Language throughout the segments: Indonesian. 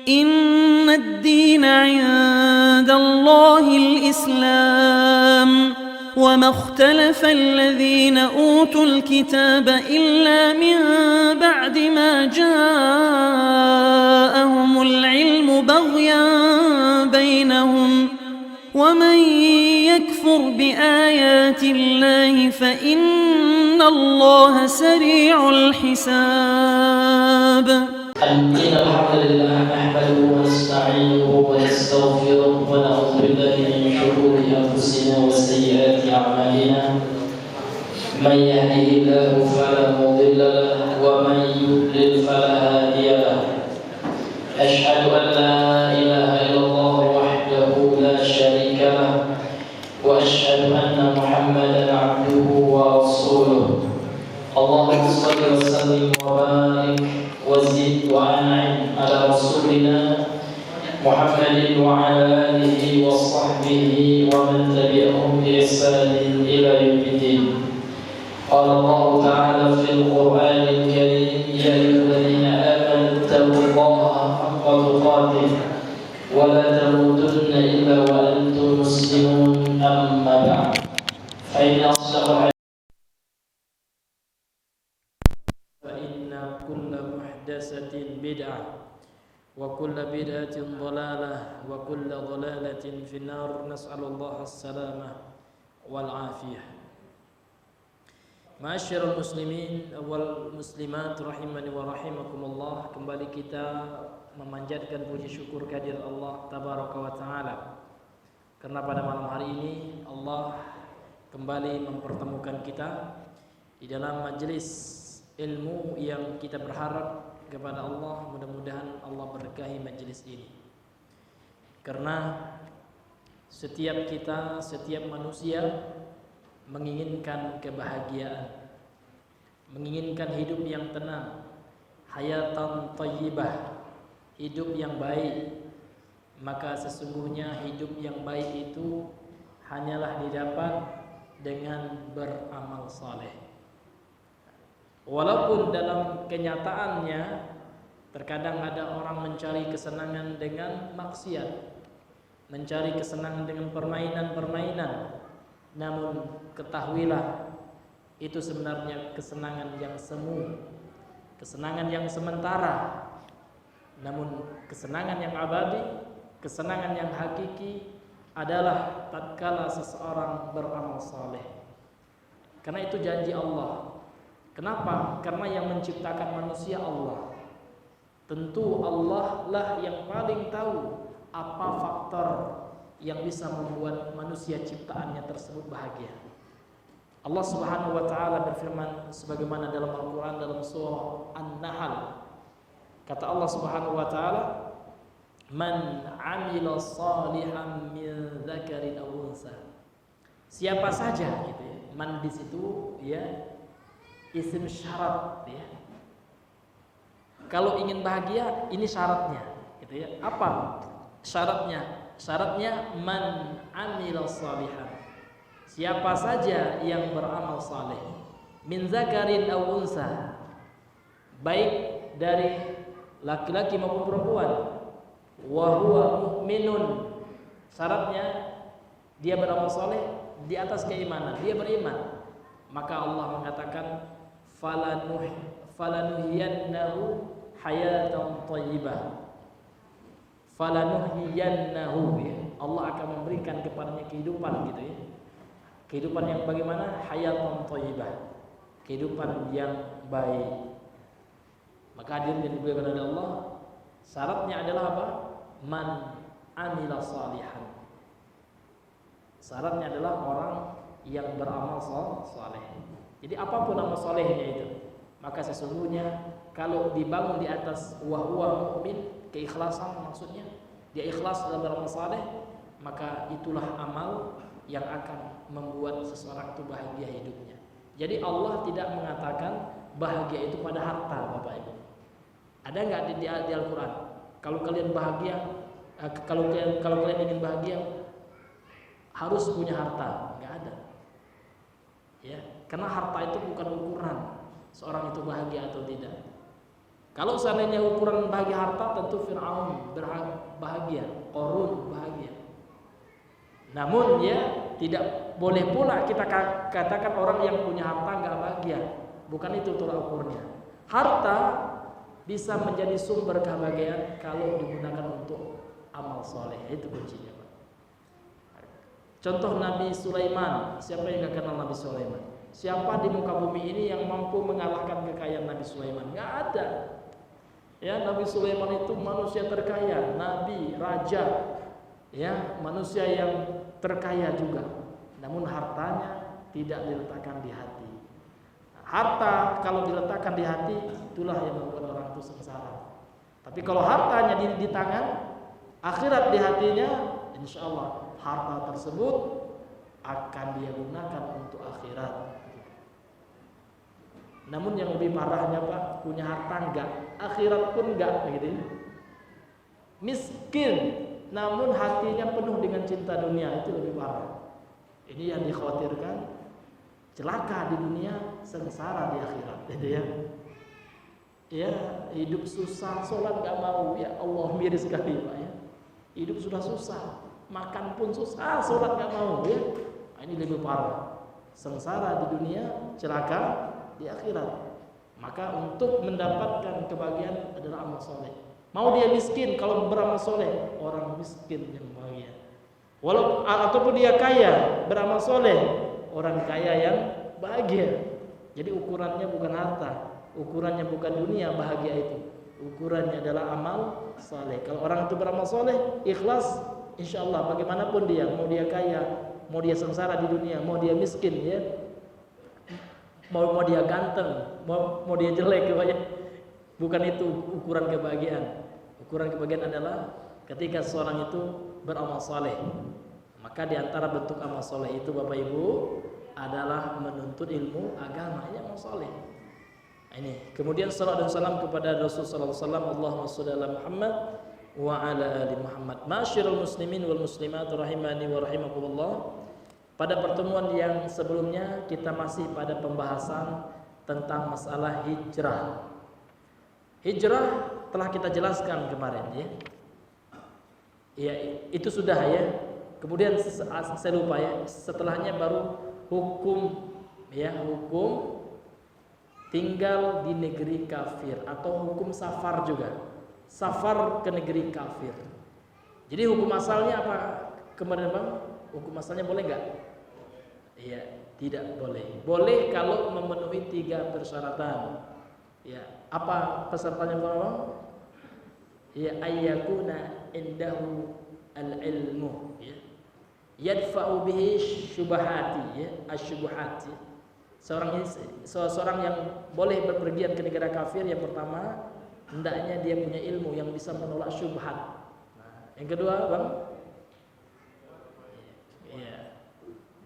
إن الدين عند الله الإسلام وما اختلف الذين أوتوا الكتاب إلا من بعد ما جاءهم العلم بغيا بينهم ومن يكفر بآيات الله فإن الله سريع الحساب. إن الحمد لله نحمده ونستعينه ونستغفره ونعوذ بالله من شرور أنفسنا وسيئات أعمالنا من يهده الله فلا مضل له ومن يضلل فلا هادي له أشهد أن لا إله إلا الله وحده لا شريك له وأشهد أن محمدا عبده ورسوله اللهم صل وسلم وبارك وزد وأنعم على رسولنا محمد وعلى آله وصحبه ومن تبعهم بإحسان إلى يوم الدين. قال الله تعالى في القرآن الكريم يا أيها الذين آمنوا اتقوا الله حق تقاته ولا تموتن إلا وأنتم مسلمون أما بعد فإن أصدق كل محدثة بدعة وكل بدعة ضلالة وكل ضلالة في النار نسأل الله السلامة والعافية. Ma'asyiral muslimin wal muslimat rahimani wa rahimakumullah, kembali kita memanjatkan puji syukur kehadirat Allah tabaraka wa taala karena pada malam hari ini Allah kembali mempertemukan kita di dalam majelis ilmu yang kita berharap kepada Allah mudah-mudahan Allah berkahi majelis ini. Karena setiap kita, setiap manusia menginginkan kebahagiaan, menginginkan hidup yang tenang, hayatan thayyibah, hidup yang baik. Maka sesungguhnya hidup yang baik itu hanyalah didapat dengan beramal saleh. Walaupun dalam kenyataannya terkadang ada orang mencari kesenangan dengan maksiat, mencari kesenangan dengan permainan-permainan. Namun ketahuilah itu sebenarnya kesenangan yang semu, kesenangan yang sementara. Namun kesenangan yang abadi, kesenangan yang hakiki adalah tatkala seseorang beramal saleh. Karena itu janji Allah. Kenapa? Karena yang menciptakan manusia Allah. Tentu Allah lah yang paling tahu apa faktor yang bisa membuat manusia ciptaannya tersebut bahagia. Allah Subhanahu wa taala berfirman sebagaimana dalam Al-Qur'an dalam surah An-Nahl. Kata Allah Subhanahu wa taala, "Man 'amila shalihan min dzakarin aw unsa." Siapa saja gitu ya. Man di situ ya isim syarat ya. Kalau ingin bahagia ini syaratnya gitu ya. Apa syaratnya? Syaratnya man amila shalihan. Siapa saja yang beramal saleh min zakarin aw unsa, baik dari laki-laki maupun perempuan, wa huwa mu'minun. Syaratnya dia beramal saleh di atas keimanan, dia beriman. Maka Allah mengatakan falanuhyiyannahu hayatan thayyibah. Falanuhyiyannahu ya. Allah akan memberikan kepadanya kehidupan gitu ya. Kehidupan yang bagaimana? Hayatan thayyibah. Kehidupan yang baik. Maka hadirin yang dimuliakan oleh Allah, syaratnya adalah apa? Man amila salihan. Syaratnya adalah orang yang beramal saleh. Jadi apapun amal solehnya itu, maka sesungguhnya kalau dibangun di atas wahwa mu'min, keikhlasan maksudnya, dia ikhlas dalam beramal saleh, maka itulah amal yang akan membuat seseorang itu bahagia hidupnya. Jadi Allah tidak mengatakan bahagia itu pada harta, Bapak Ibu. Ada nggak di Al-Quran? Kalau kalian bahagia, kalau kalian ingin bahagia, harus punya harta? Nggak ada. Ya, karena harta itu bukan ukuran seorang itu bahagia atau tidak. Kalau seandainya ukuran bahagia harta, tentu Fir'aun bahagia, Qarun bahagia. Namun ya tidak boleh pula kita katakan orang yang punya harta nggak bahagia. Bukan itu tolak ukurnya. Harta bisa menjadi sumber kebahagiaan kalau digunakan untuk amal soleh. Itu kuncinya, Pak. Contoh Nabi Sulaiman. Siapa yang nggak kenal Nabi Sulaiman? Siapa di muka bumi ini yang mampu mengalahkan kekayaan Nabi Sulaiman? Nggak ada. Ya, Nabi Sulaiman itu manusia terkaya, nabi, raja, ya, manusia yang terkaya juga. Namun hartanya tidak diletakkan di hati. Harta kalau diletakkan di hati, itulah yang membuat orang itu sengsara. Tapi kalau hartanya di tangan, akhirat di hatinya, insya Allah harta tersebut akan dia gunakan untuk akhirat. Namun yang lebih parahnya, Pak, punya harta enggak, akhirat pun enggak, begitu. Miskin, namun hatinya penuh dengan cinta dunia, itu lebih parah. Ini yang dikhawatirkan, celaka di dunia, sengsara di akhirat, gitu ya. Ya, hidup susah, sholat enggak mau, ya Allah, miris sekali, Pak, ya. Hidup sudah susah, makan pun susah, sholat enggak mau, ya. Nah, ini lebih parah. Sengsara di dunia, celaka di akhirat. Maka untuk mendapatkan kebahagiaan adalah amal soleh. Mau dia miskin, kalau beramal soleh, orang miskin yang bahagia. Ataupun dia kaya, beramal soleh, orang kaya yang bahagia. Jadi ukurannya bukan harta, ukurannya bukan dunia bahagia itu. Ukurannya adalah amal soleh. Kalau orang itu beramal soleh, ikhlas, insya Allah bagaimanapun dia, mau dia kaya, mau dia sengsara di dunia, mau dia miskin, ya, mau dia ganteng, mau dia jelek, bukan itu ukuran kebahagiaan. Ukuran kebahagiaan adalah ketika seorang itu beramal soleh. Maka diantara bentuk amal soleh itu, Bapak Ibu, adalah menuntut ilmu agama, yang amal soleh. Ini. Kemudian salat dan salam kepada Rasulullah SAW. Allahumma sholli ala Muhammad wa ala ali Muhammad. Ma'asyiral muslimin wal muslimat rahimani wa rahimakumullah. Pada pertemuan yang sebelumnya kita masih pada pembahasan tentang masalah hijrah. Hijrah telah kita jelaskan kemarin, ya. Ya, itu sudah, ya. Kemudian saya lupa, ya. Setelahnya baru hukum, ya, hukum tinggal di negeri kafir atau hukum safar juga. Safar ke negeri kafir. Jadi hukum asalnya apa kemarin, Bang? Hukum asalnya boleh nggak? Iya, tidak boleh. Boleh kalau memenuhi 3 persyaratan. Ya, apa persyaratannya, Bang? Ya, ayyakuna indahu al-ilmu, ya. Yadfa'u bihi syubahati, ya, asyubuhat, ya. Seorang yang boleh berpergian ke negara kafir, yang pertama hendaknya dia punya ilmu yang bisa menolak syubhat. Nah, yang kedua, Bang?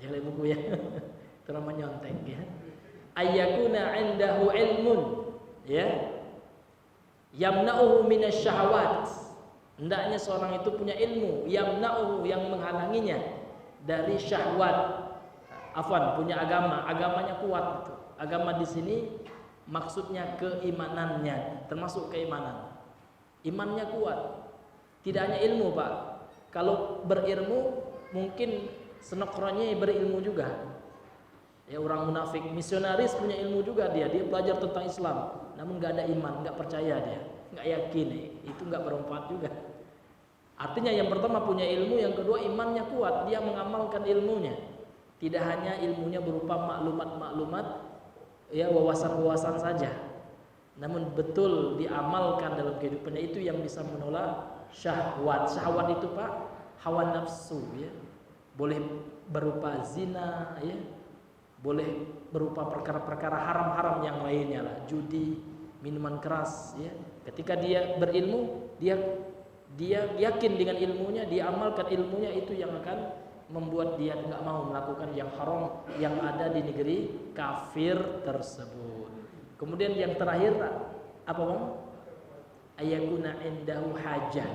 Jalan buku, ya. Itu namanya nyontek, ya. Ayyakuna indahu ilmun, ya, yamna'uhu minasyahawat. Hendaknya seorang itu punya ilmu yamna'uhu, yang menghalanginya dari syahwat. Afwan, punya agama, agamanya kuat itu. Agama di sini maksudnya keimanannya, termasuk keimanan. Imannya kuat. Tidak hanya ilmu, Pak. Kalau berilmu mungkin senokronnya berilmu juga. Ya, orang munafik, misionaris punya ilmu juga dia belajar tentang Islam, namun nggak ada iman, nggak percaya dia, nggak yakin, itu nggak bermanfaat juga. Artinya yang pertama punya ilmu, yang kedua imannya kuat, dia mengamalkan ilmunya. Tidak hanya ilmunya berupa maklumat-maklumat, ya, wawasan-wawasan saja, namun betul diamalkan dalam kehidupannya. Itu yang bisa menolak syahwat. Syahwat itu, Pak, hawa nafsu, ya. Boleh berupa zina, ya. Boleh berupa perkara-perkara haram-haram yang lainnya lah, judi, minuman keras, ya. Ketika dia berilmu, dia yakin dengan ilmunya, dia amalkan ilmunya, itu yang akan membuat dia tidak mau melakukan yang haram yang ada di negeri kafir tersebut. Kemudian yang terakhir apa, Bang? Ayyakuna indahu hajah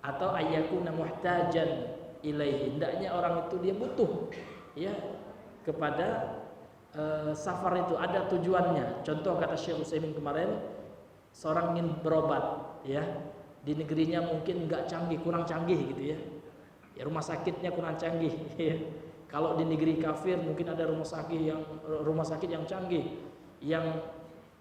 atau ayyakuna muhtajan ilaihi. Hendaknya orang itu dia butuh, ya, kepada safar itu, ada tujuannya. Contoh kata Syekh Utsaimin kemarin, seorang ingin berobat, ya, di negerinya mungkin nggak canggih, kurang canggih gitu ya. Ya rumah sakitnya kurang canggih. Ya. Kalau di negeri kafir mungkin ada rumah sakit yang canggih, yang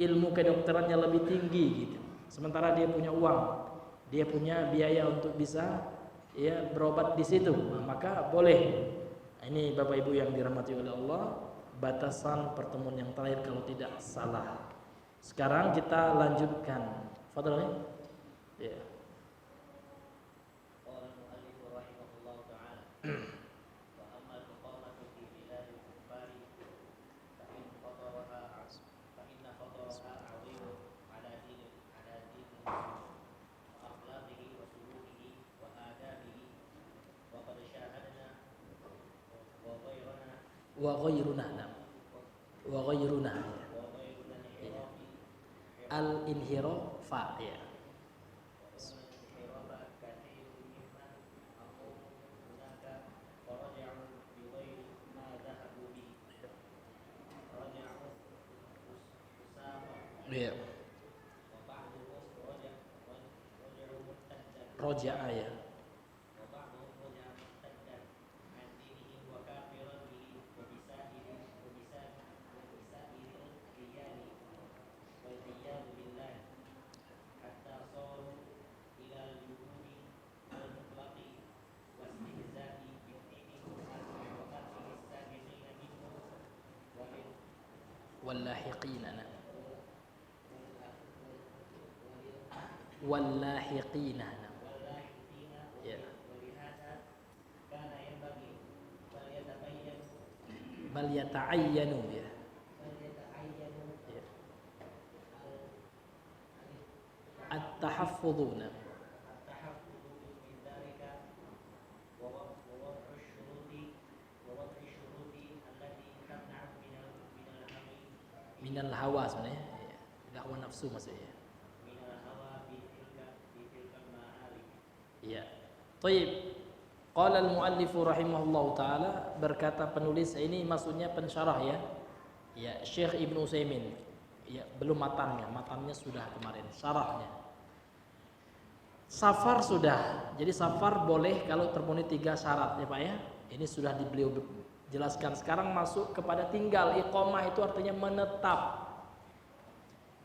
ilmu kedokterannya lebih tinggi gitu. Sementara dia punya uang, dia punya biaya untuk bisa ya berobat di situ, maka boleh. Ini Bapak Ibu yang dirahmati oleh Allah, batasan pertemuan yang terakhir kalau tidak salah. Sekarang kita lanjutkan. Fadhil. Ya. Wa ghairuna al-inhirafa ya. Ya. Roja'a ya. Wallahiqina ya. Bal yata'ayyanu ya. At-tahaffuduna minal hawa sebenarnya ya. Hawa nafsu maksudnya. Ya. Baik. Qala al-muallif rahimahullahu taala, berkata penulis, ini maksudnya pensyarah ya. Ya, Syekh Ibnu Utsaimin. Ya, belum matannya sudah kemarin, syarahnya. Safar sudah. Jadi safar boleh kalau terpenuhi 3 syarat ya Pak ya. Ini sudah beliau jelaskan. Sekarang masuk kepada tinggal. Iqamah itu artinya menetap.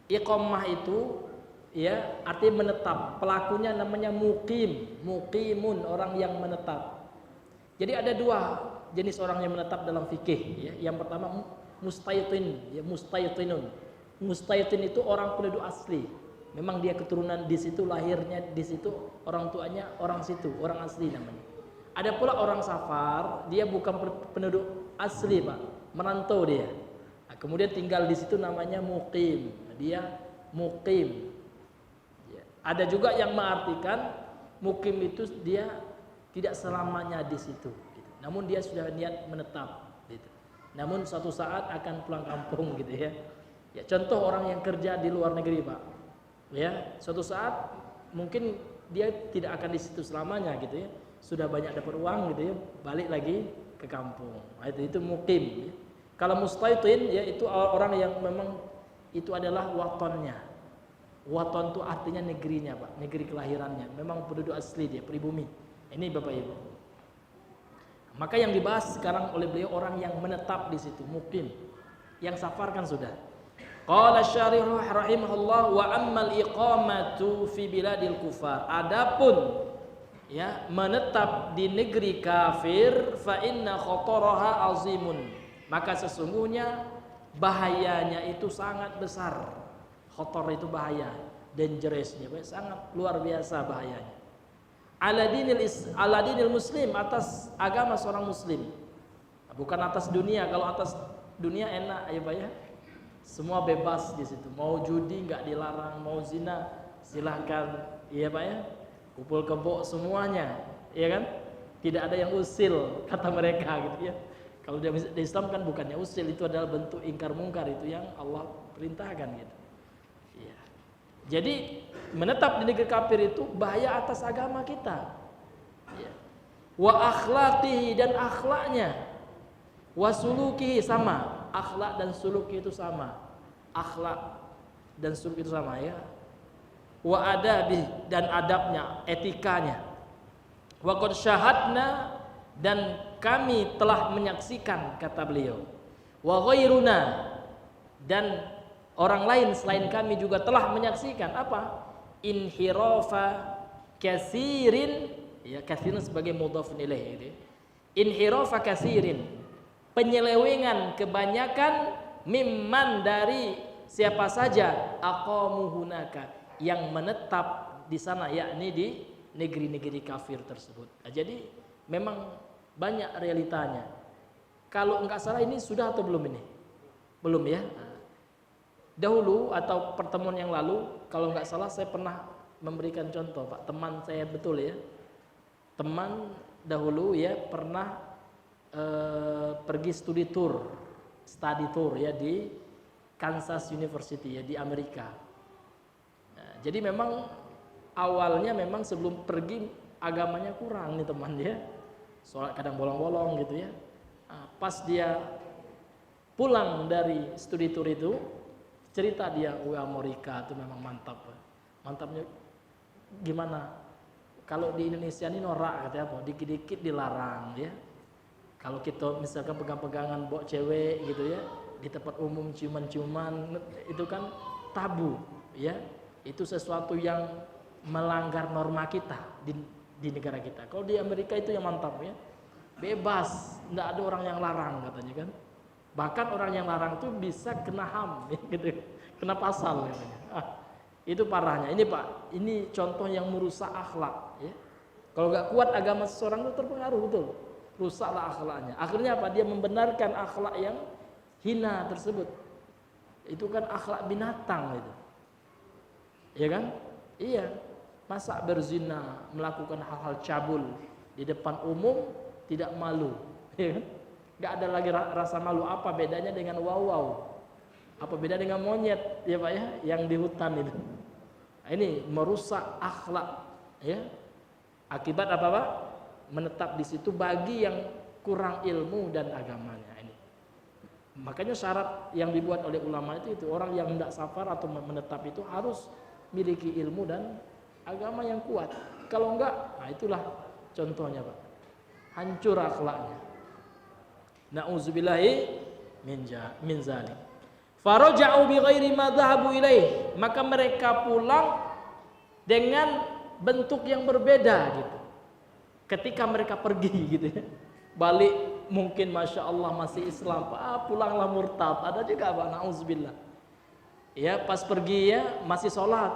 Iqamah itu ya artinya menetap. Pelakunya namanya muqimun, orang yang menetap. Jadi ada 2 jenis orang yang menetap dalam fikih ya. Yang pertama mustaytin, ya mustaytinun. Mustaytin itu orang penduduk asli. Memang dia keturunan di situ, lahirnya di situ, orang tuanya orang situ, orang asli namanya. Ada pula orang safar, dia bukan penduduk asli Pak, merantau dia. Nah, kemudian tinggal di situ namanya muqim. Dia muqim. Ada juga yang mengartikan mukim itu dia tidak selamanya di situ, gitu. Namun dia sudah niat menetap, gitu. Namun suatu saat akan pulang kampung, gitu ya. Ya contoh orang yang kerja di luar negeri Pak, ya suatu saat mungkin dia tidak akan di situ selamanya, gitu ya. Sudah banyak dapat uang, gitu ya, balik lagi ke kampung. Nah, itu mukim. Ya. Kalau mustaitin, ya itu orang yang memang itu adalah watonnya. Waton itu artinya negerinya Pak, negeri kelahirannya. Memang penduduk asli dia, pribumi. Ini Bapak Ibu. Maka yang dibahas sekarang oleh beliau orang yang menetap di situ, mukim. Yang safar kan sudah. Qala syarih rahimahullah wa ammal iqamatu fi biladil kufar. Adapun ya menetap di negeri kafir fa inna khataraha azimun. Maka sesungguhnya bahayanya itu sangat besar. Khotor itu bahaya, dangerousnya sangat luar biasa bahayanya. Ala dinil muslim, atas agama seorang muslim, bukan atas dunia. Kalau atas dunia enak ya Pak ya, semua bebas di situ. Mau judi nggak dilarang, mau zina silahkan, iya Pak ya. Kumpul kebo semuanya, iya kan? Tidak ada yang usil kata mereka gitu ya. Kalau di Islam kan bukannya usil, itu adalah bentuk ingkar mungkar, itu yang Allah perintahkan gitu. Jadi menetap di negeri kafir itu bahaya atas agama kita. Ya. Wa akhlaqihi, dan akhlaknya. Wa sulukihi, sama. Akhlak dan suluk itu sama. Akhlak dan suluk itu sama ya. wa adabi, dan adabnya, etikanya. Wa qad syahadna, dan kami telah menyaksikan, kata beliau. Wa ghairuna, dan orang lain selain kami juga telah menyaksikan apa? Inhirafa katsirin, ya katsirin sebagai mudhafun ilaih gitu. Inhirafa katsirin, penyelewengan kebanyakan, mimman, dari siapa saja, aqamu hunaka, yang menetap di sana, yakni di negeri-negeri kafir tersebut. Nah, jadi memang banyak realitanya. Kalau enggak salah ini sudah atau belum ini? Belum ya. Dahulu atau pertemuan yang lalu, kalau enggak salah saya pernah memberikan contoh, Pak. Teman saya betul ya. Teman dahulu ya pernah pergi study tour ya di Kansas University ya di Amerika. Nah, jadi memang awalnya memang sebelum pergi agamanya kurang nih teman ya. Sholat kadang bolong-bolong gitu ya. Nah, pas dia pulang dari studi tour itu, cerita dia, Amerika itu memang mantap. Mantapnya gimana? Kalau di Indonesia ini norak katanya apa? Dikit-dikit dilarang ya. Kalau kita misalkan pegang-pegangan bawa cewek gitu ya, di tempat umum ciuman-ciuman, itu kan tabu ya. Itu sesuatu yang melanggar norma kita di negara kita. Kalau di Amerika itu yang mantap ya, bebas, tidak ada orang yang larang katanya kan. Bahkan orang yang larang itu bisa kena HAM ya, gitu, kena pasal katanya. Itu parahnya. Ini Pak, ini contoh yang merusak akhlak ya. Kalau nggak kuat agama seseorang itu terpengaruh betul, rusaklah akhlaknya. Akhirnya apa? Dia membenarkan akhlak yang hina tersebut. Itu kan akhlak binatang itu, ya kan? Iya. Masa berzina, melakukan hal-hal cabul di depan umum tidak malu, ya kan? Gak ada lagi rasa malu. Apa bedanya dengan wow? Apa beda dengan monyet ya Pak ya, yang di hutan itu? Nah, ini merusak akhlak ya. Akibat apa Pak? Menetap di situ bagi yang kurang ilmu dan agamanya ini. Makanya syarat yang dibuat oleh ulama itu orang yang hendak safar atau menetap itu harus miliki ilmu dan agama yang kuat. Kalau enggak, nah itulah contohnya Pak. Hancur akhlaknya. Na'udzubillahi min zalik. Faraja'u bi ghairi ma dhahabu ilaih. Maka mereka pulang dengan bentuk yang berbeda gitu. Ketika mereka pergi gitu ya. Balik mungkin Masya Allah masih Islam, pulanglah murtad. Ada juga Pak, na'udzubillah. Ya pas pergi ya masih sholat,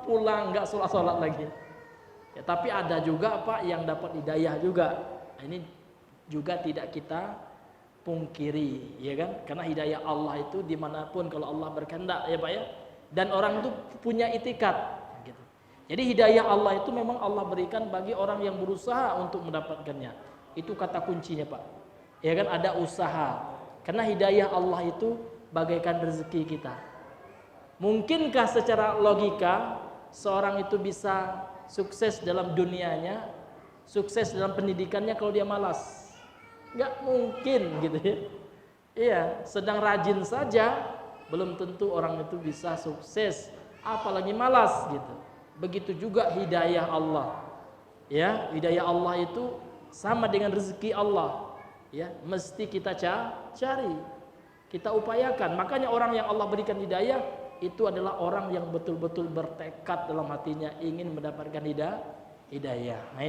pulang nggak sholat lagi. Ya, tapi ada juga Pak yang dapat hidayah juga. Nah, ini juga tidak kita pungkiri, ya kan? Karena hidayah Allah itu dimanapun kalau Allah berkehendak, ya Pak ya. Dan orang itu punya itikat. Gitu. Jadi hidayah Allah itu memang Allah berikan bagi orang yang berusaha untuk mendapatkannya. Itu kata kuncinya Pak. Ya kan ada usaha. Karena hidayah Allah itu bagaikan rezeki kita. Mungkinkah secara logika seorang itu bisa sukses dalam dunianya, sukses dalam pendidikannya kalau dia malas? Nggak mungkin gitu ya. Iya, sedang rajin saja belum tentu orang itu bisa sukses, apalagi malas gitu. Begitu juga hidayah Allah. Ya, hidayah Allah itu sama dengan rezeki Allah. Ya, mesti kita cari, kita upayakan. Makanya orang yang Allah berikan hidayah itu adalah orang yang betul-betul bertekad dalam hatinya ingin mendapatkan hidayah. Nah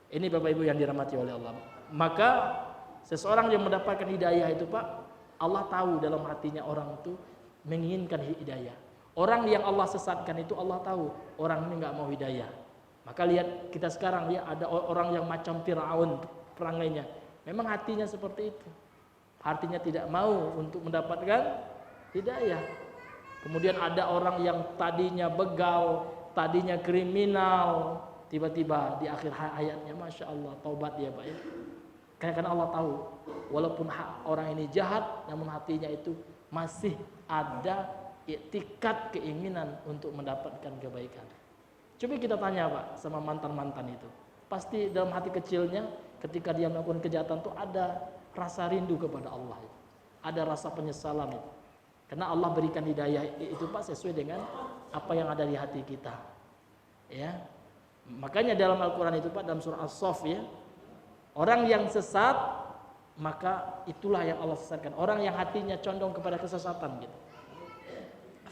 ini Bapak Ibu yang dirahmati oleh Allah. Maka seseorang yang mendapatkan hidayah itu Pak, Allah tahu dalam hatinya orang itu menginginkan hidayah. Orang yang Allah sesatkan itu Allah tahu orang ini nggak mau hidayah. Maka lihat kita sekarang ya, ada orang yang macam Fir'aun perangainya. Memang hatinya seperti itu. Hatinya tidak mau untuk mendapatkan hidayah. Kemudian ada orang yang tadinya begal, tadinya kriminal, tiba-tiba di akhir hayatnya Masya Allah taubat dia Pak ya. Karena Allah tahu walaupun orang ini jahat, namun hatinya itu masih ada iktikat keinginan untuk mendapatkan kebaikan. Coba kita tanya Pak sama mantan-mantan itu. Pasti dalam hati kecilnya ketika dia melakukan kejahatan itu ada rasa rindu kepada Allah. Ada rasa penyesalan itu. Karena Allah berikan hidayah itu Pak sesuai dengan apa yang ada di hati kita. Ya. Makanya dalam Al-Qur'an itu Pak, dalam surah As-Saff ya, orang yang sesat maka itulah yang Allah sesatkan. Orang yang hatinya condong kepada kesesatan gitu.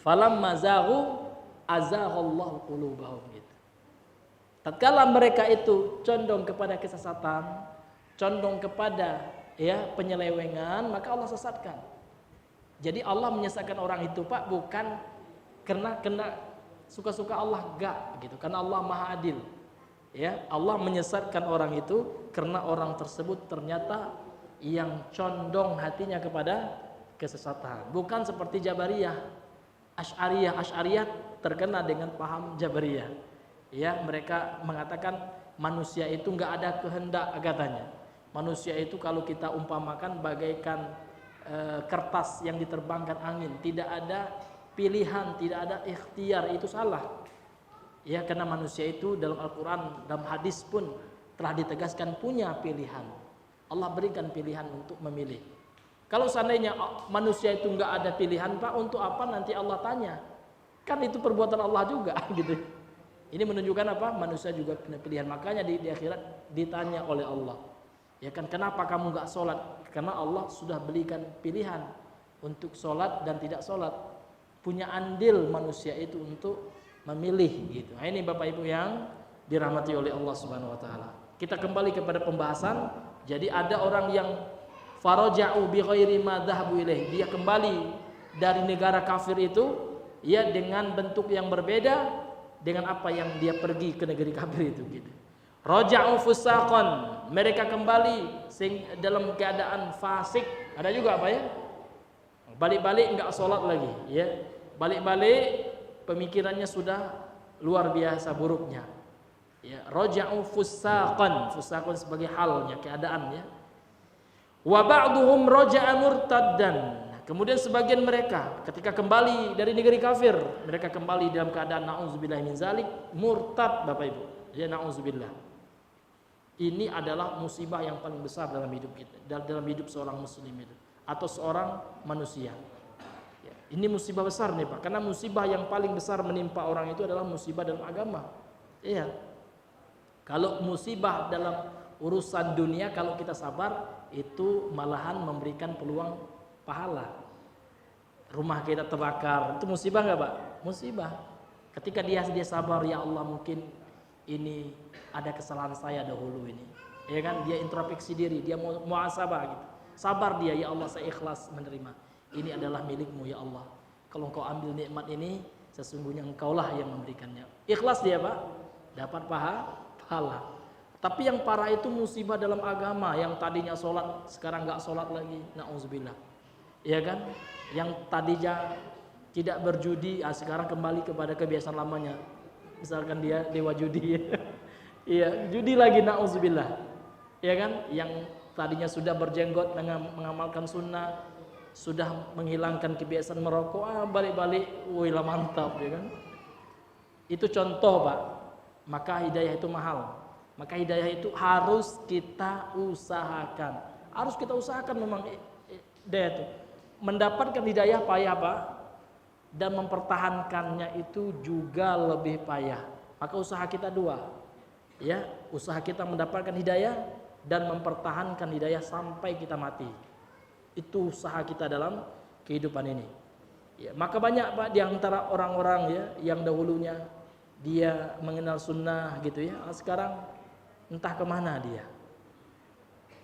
Falamma zaghu azaghallahu qulubahum gitu. Tatkala mereka itu condong kepada kesesatan, condong kepada ya penyelewengan, maka Allah sesatkan. Jadi Allah menyesatkan orang itu Pak bukan karena suka-suka Allah, enggak gitu, karena Allah Maha Adil. Ya, Allah menyesatkan orang itu karena orang tersebut ternyata yang condong hatinya kepada kesesatan. Bukan seperti Jabariyah, Asy'ariyah terkena dengan paham Jabariyah. Ya, mereka mengatakan manusia itu enggak ada kehendak katanya. Manusia itu kalau kita umpamakan bagaikan kertas yang diterbangkan angin, tidak ada pilihan, tidak ada ikhtiar, itu salah. Ya, karena manusia itu dalam Al-Qur'an, dalam hadis pun telah ditegaskan punya pilihan. Allah berikan pilihan untuk memilih. Kalau seandainya manusia itu enggak ada pilihan, Pak, untuk apa nanti Allah tanya? Kan itu perbuatan Allah juga gitu. Ini menunjukkan apa? Manusia juga punya pilihan. Makanya di akhirat ditanya oleh Allah. Ya kan, kenapa kamu enggak sholat? Karena Allah sudah berikan pilihan untuk sholat dan tidak sholat. Punya andil manusia itu untuk memilih gitu. Nah, ini Bapak Ibu yang dirahmati oleh Allah Subhanahu wa taala. Kita kembali kepada pembahasan. Jadi ada orang yang faraja'u bi ghairi ma dhahabu ilaih. Dia kembali dari negara kafir itu ya dengan bentuk yang berbeda dengan apa yang dia pergi ke negeri kafir itu gitu. Raja'u fusaqan, mereka kembali dalam keadaan fasik. Ada juga apa ya? Balik-balik enggak sholat lagi ya. Balik-balik pemikirannya sudah luar biasa buruknya. Ya, raja'u fusaqan, fusaqan sebagai halnya, keadaannya. Wa ba'duhum raja'a murtaddan. Kemudian sebagian mereka ketika kembali dari negeri kafir, mereka kembali dalam keadaan na'udzubillah min zalik, murtad Bapak Ibu. Ya, na'udzubillah. Ini adalah musibah yang paling besar dalam hidup kita, dalam hidup seorang muslim itu atau seorang manusia. Ini musibah besar nih Pak, karena musibah yang paling besar menimpa orang itu adalah musibah dalam agama. Iya. Kalau musibah dalam urusan dunia, kalau kita sabar, itu malahan memberikan peluang pahala. Rumah kita terbakar, itu musibah nggak Pak? Musibah. Ketika dia sabar, ya Allah mungkin ini ada kesalahan saya dahulu ini. Ya kan? Dia introspeksi diri, dia mau muhasabah gitu. Sabar dia, ya Allah saya ikhlas menerima. Ini adalah milikmu ya Allah. Kalau engkau ambil nikmat ini, sesungguhnya engkaulah yang memberikannya. Ikhlas dia Pak, dapat pahala. Tapi yang parah itu musibah dalam agama. Yang tadinya sholat, sekarang enggak sholat lagi. Na'udzubillah. Ya kan? Yang tadinya tidak berjudi, sekarang kembali kepada kebiasaan lamanya. Misalkan dia dewa judi. Iya, judi lagi, na'udzubillah. Ya kan? Yang tadinya sudah berjenggot, mengamalkan sunnah, sudah menghilangkan kebiasaan merokok, balik-balik, wih lah mantap ya kan. Itu contoh Pak. Maka hidayah itu mahal. Maka hidayah itu harus kita usahakan. Harus kita usahakan memang hidayah itu. Mendapatkan hidayah payah Pak, dan mempertahankannya itu juga lebih payah. Maka usaha kita dua. Ya, usaha kita mendapatkan hidayah dan mempertahankan hidayah sampai kita mati. Itu usaha kita dalam kehidupan ini. Ya, maka banyak Pak di antara orang-orang ya yang dahulunya dia mengenal sunnah gitu ya, sekarang entah kemana dia.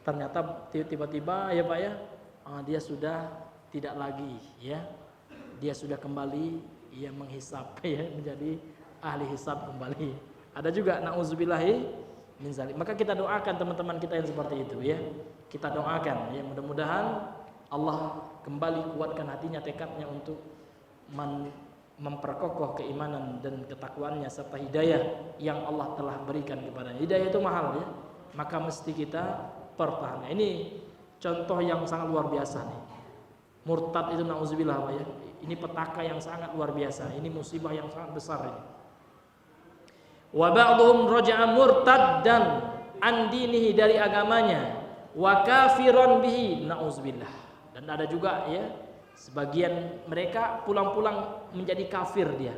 Ternyata tiba-tiba ya Pak ya, dia sudah tidak lagi ya, dia sudah kembali ya menghisap ya, menjadi ahli hisab kembali. Ada juga na'udzubillahi min zalik. Maka kita doakan teman-teman kita yang seperti itu ya. Kita doakan ya, mudah-mudahan Allah kembali kuatkan hatinya, tekadnya untuk memperkokoh keimanan dan ketakwaannya serta hidayah yang Allah telah berikan kepadanya. Hidayah itu mahal ya, maka mesti kita pertahankan. Ini contoh yang sangat luar biasa nih. Murtad itu na'udzubillah Pak ya. Ini petaka yang sangat luar biasa. Ini musibah yang sangat besar ini. Wa ba'dhum raja'a murtaddan an dinihi, dari agamanya, wa kafiran bihi, na'udzubillah. Dan ada juga ya sebagian mereka pulang-pulang menjadi kafir dia.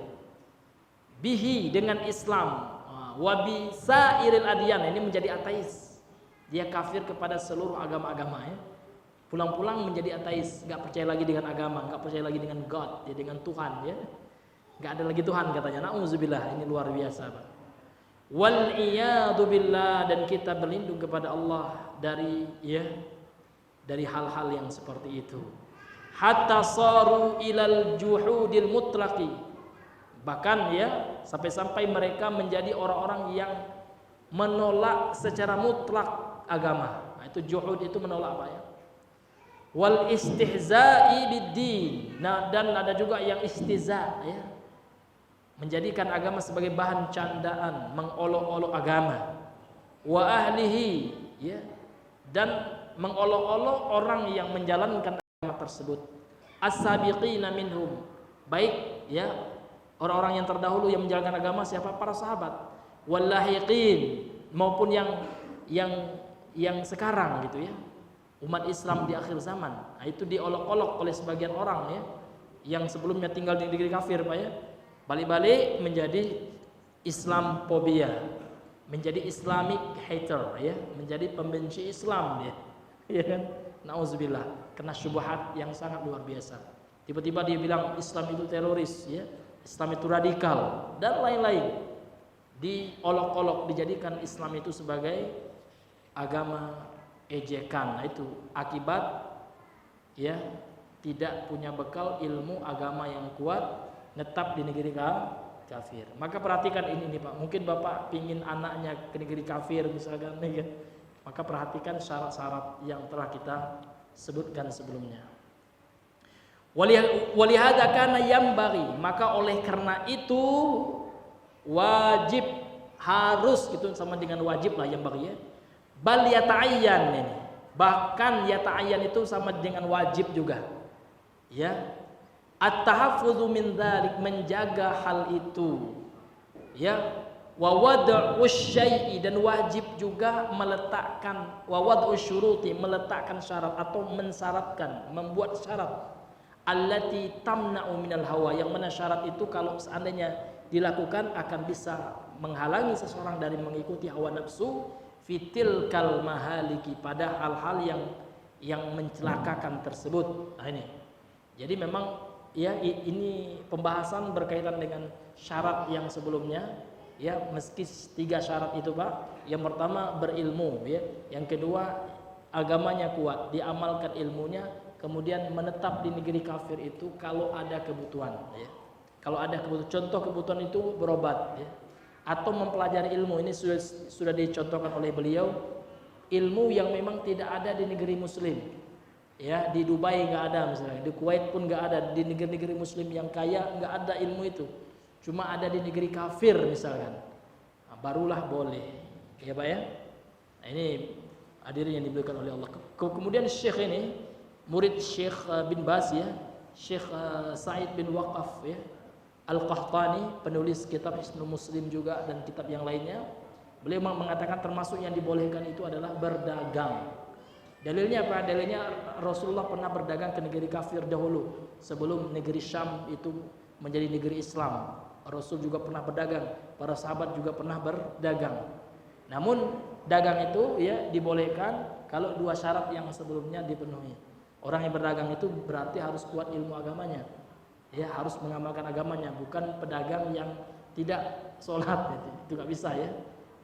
bihi dengan Islam, wa bi sairil adyan, ini menjadi ateis. Dia kafir kepada seluruh agama-agama ya. Pulang-pulang menjadi ateis, nggak percaya lagi dengan agama, nggak percaya lagi dengan God, ya dengan Tuhan ya. Nggak ada lagi Tuhan katanya. Nauzubillah, ini luar biasa, Pak. Wal iyadu billah, dan kita berlindung kepada Allah dari hal-hal yang seperti itu. Hatta saru ilal juhudil mutlaqi, bahkan ya sampai-sampai mereka menjadi orang-orang yang menolak secara mutlak agama. Nah, itu juhud itu menolak apa ya? Wal istihza'i biddin. Nah, dan ada juga yang istihza ya, menjadikan agama sebagai bahan candaan, mengolok-olok agama. Wa ahlihi ya, dan mengolok-olok orang yang menjalankan agama tersebut. As-sabiqina minhum, baik ya orang-orang yang terdahulu yang menjalankan agama, siapa? Para sahabat. Wallahiqin, maupun yang sekarang gitu ya, umat Islam di akhir zaman. Nah, itu diolok-olok oleh sebagian orang ya, yang sebelumnya tinggal di negeri kafir Pak ya, balik-balik menjadi Islamophobia, menjadi Islamic hater ya, menjadi pembenci Islam dia, ya kan? Nauzubillah, kena syubhat yang sangat luar biasa. Tiba-tiba dia bilang Islam itu teroris ya, Islam itu radikal dan lain-lain. Diolok-olok, dijadikan Islam itu sebagai agama ejekan. Nah, itu akibat ya tidak punya bekal ilmu agama yang kuat, netap di negeri kafir. Maka perhatikan ini Pak, mungkin Bapak pingin anaknya ke negeri kafir misalkan ya, maka perhatikan syarat-syarat yang telah kita sebutkan sebelumnya. Walihada kana yambari, maka oleh karena itu wajib, harus, itu sama dengan wajib lah yambari ya. Bal yata'ayyan, ini bahkan yata'ayyan itu sama dengan wajib juga ya. At-tahaffudzu min dzalik, menjaga hal itu ya. Wa wad'u syai'i, dan wajib juga meletakkan, wa wad'u syuruti, meletakkan syarat atau mensyaratkan, membuat syarat. Allati tamna'u minal hawa, yang mana syarat itu kalau seandainya dilakukan akan bisa menghalangi seseorang dari mengikuti hawa nafsu fitil kal mahaliki, pada hal-hal yang mencelakakan tersebut. Nah, ini jadi memang ya ini pembahasan berkaitan dengan syarat yang sebelumnya ya, meski 3 syarat itu Pak. Yang pertama berilmu ya, yang kedua agamanya kuat, diamalkan ilmunya, kemudian menetap di negeri kafir itu kalau ada kebutuhan ya. Kalau ada kebutuhan, contoh kebutuhan itu berobat ya, atau mempelajari ilmu. Ini sudah dicontohkan oleh beliau, ilmu yang memang tidak ada di negeri muslim ya. Di Dubai nggak ada misalnya, di Kuwait pun nggak ada, di negeri-negeri muslim yang kaya nggak ada ilmu itu, cuma ada di negeri kafir misalkan. Nah, barulah boleh ya Pak ya. Nah, ini hadirin yang diberikan oleh Allah. Kemudian Syekh ini murid Syekh bin Baz ya, Syekh Sa'id bin Waqaf ya, Al-Qahtani, penulis kitab Hisnul Muslim juga dan kitab yang lainnya. Beliau mengatakan termasuk yang dibolehkan itu adalah berdagang. Dalilnya apa? Dalilnya Rasulullah pernah berdagang ke negeri kafir dahulu, sebelum negeri Syam itu menjadi negeri Islam. Rasul juga pernah berdagang, para sahabat juga pernah berdagang. Namun dagang itu ya dibolehkan kalau 2 syarat yang sebelumnya dipenuhi. Orang yang berdagang itu berarti harus kuat ilmu agamanya ya, harus mengamalkan agamanya, bukan pedagang yang tidak sholat gitu. Itu nggak bisa ya,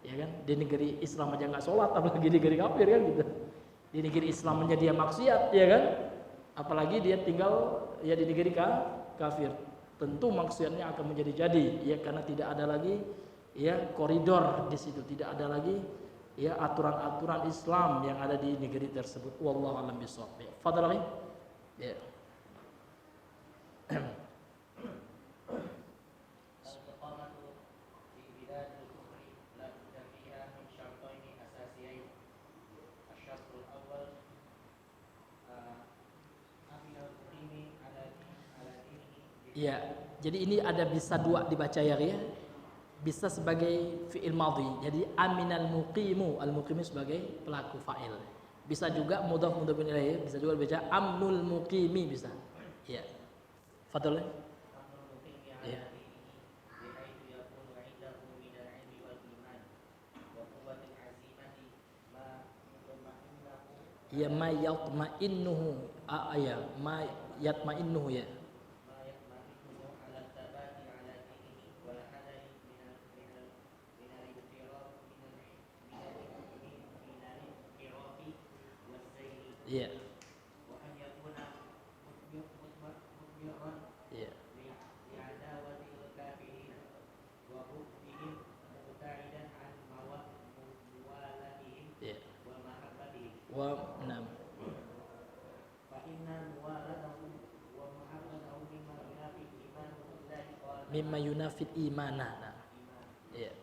ya kan? Di negeri Islam aja nggak sholat, apalagi di negeri kafir kan gitu. Di negeri Islam aja dia maksiat ya kan, apalagi dia tinggal ya di negeri kafir. Tentu maksiatnya akan menjadi jadi ya, karena tidak ada lagi ya koridor di situ, tidak ada lagi ya aturan-aturan Islam yang ada di negeri tersebut. Wallahu a'lam bishawab. Fadhal ya. Ya, jadi ini ada bisa 2 dibaca ya, bisa sebagai fi'il madhi. Jadi aminal muqimu, al muqimu sebagai pelaku fa'il. Bisa juga mudhaf ilaih, bisa juga dibaca amnul muqimi bisa. Ya. Fadhol. Ya. Ya ma yatma'innuhu ya ma yatma'innuhu ya. Iya. Iya. Iya. Wa nam. Mimma yunafid imanana. Iya.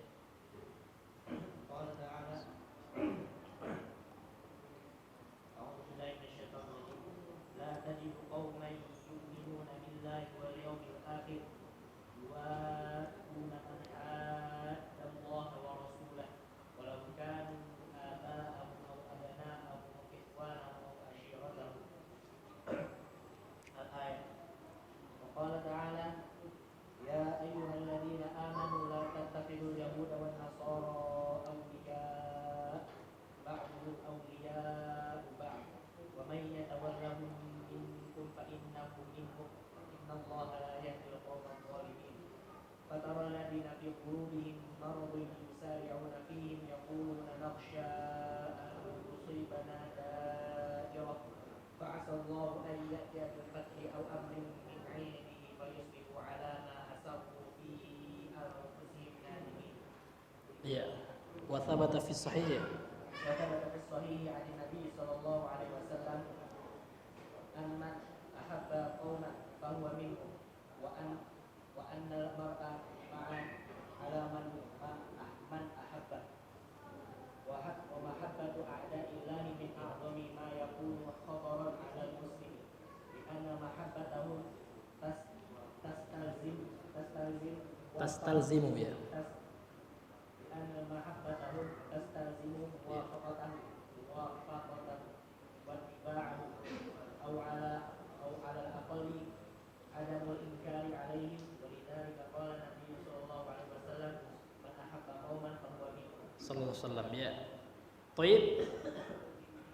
Iya. Wa thabata fi sahih. وثبت في الصحيح عن النبي صلى الله عليه وسلم أن من أحب قوما فهو منهم وأن المرء معا على من أحبه ومحبة أعداء الله من أعظم ما يكون خطرا على المسلم لأن محبتهم تستلزم ya. لأن محبتهم تستلزم موافقة واتباعه أو على الأقل عدم الإنكار عليهم ولذلك قال النبي صلى الله عليه وسلم من أحب قوما فهو منهم. صلى الله عليه وسلم ya. Baik.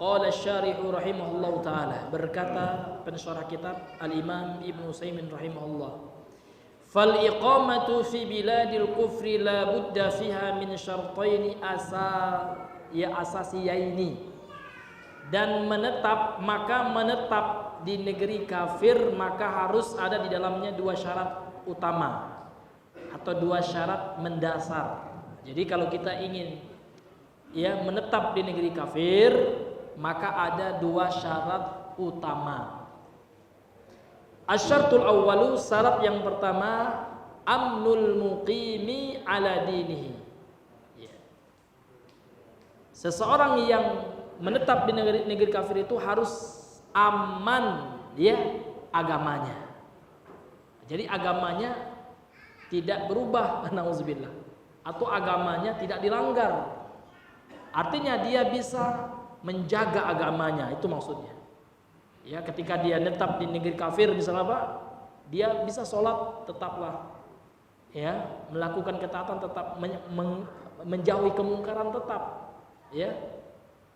Qala asy-syarih rahimahullahu taala, berkata pensyarah kitab Al-Imam Ibnu Utsaimin rahimahullah, fal iqamatu fi biladil kufri la budda fiha min syartaini asasiyaini, dan menetap di negeri kafir maka harus ada di dalamnya dua syarat utama atau dua syarat mendasar. Jadi kalau kita ingin menetap di negeri kafir maka ada dua syarat utama. Asyartul awwalu, syarat yang pertama, amnul muqimi ala dinihi. Seseorang yang menetap di negeri kafir itu harus aman agamanya. Jadi agamanya tidak berubah, nauzubillah, atau agamanya tidak dilanggar. Artinya dia bisa menjaga agamanya, itu maksudnya. Ya, ketika dia netap di negeri kafir misalnya Pak, dia bisa sholat tetaplah, melakukan ketaatan tetap, menjauhi kemungkaran tetap,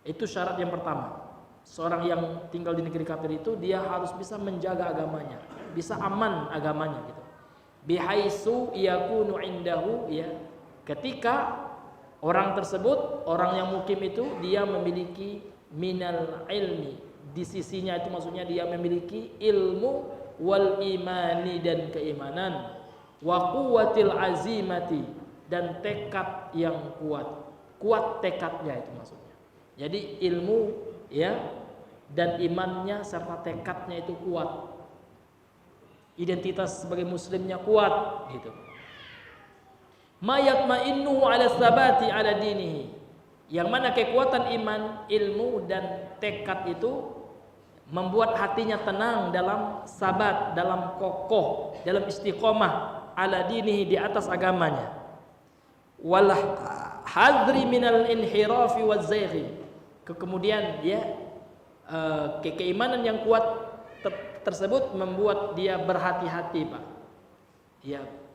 itu syarat yang pertama. Seorang yang tinggal di negeri kafir itu dia harus bisa menjaga agamanya, bisa aman agamanya gitu. Bihaisu yakunu indahu, ketika orang tersebut, orang yang mukim itu dia memiliki minal ilmi, di sisinya itu maksudnya dia memiliki ilmu wal imani dan keimanan, wa quwwatil azimati dan tekad yang kuat tekadnya itu maksudnya. Jadi ilmu dan imannya serta tekadnya itu kuat, identitas sebagai muslimnya kuat gitu. Ma yatma'innu ala sabati ala dinihi, yang mana kekuatan iman, ilmu dan tekad itu membuat hatinya tenang dalam sabat, dalam kokoh, dalam istiqomah ala dinihi, di atas agamanya. Wal hadri minal inhirafi waz zaighi, kemudian keimanan yang kuat tersebut membuat dia berhati-hati Pak,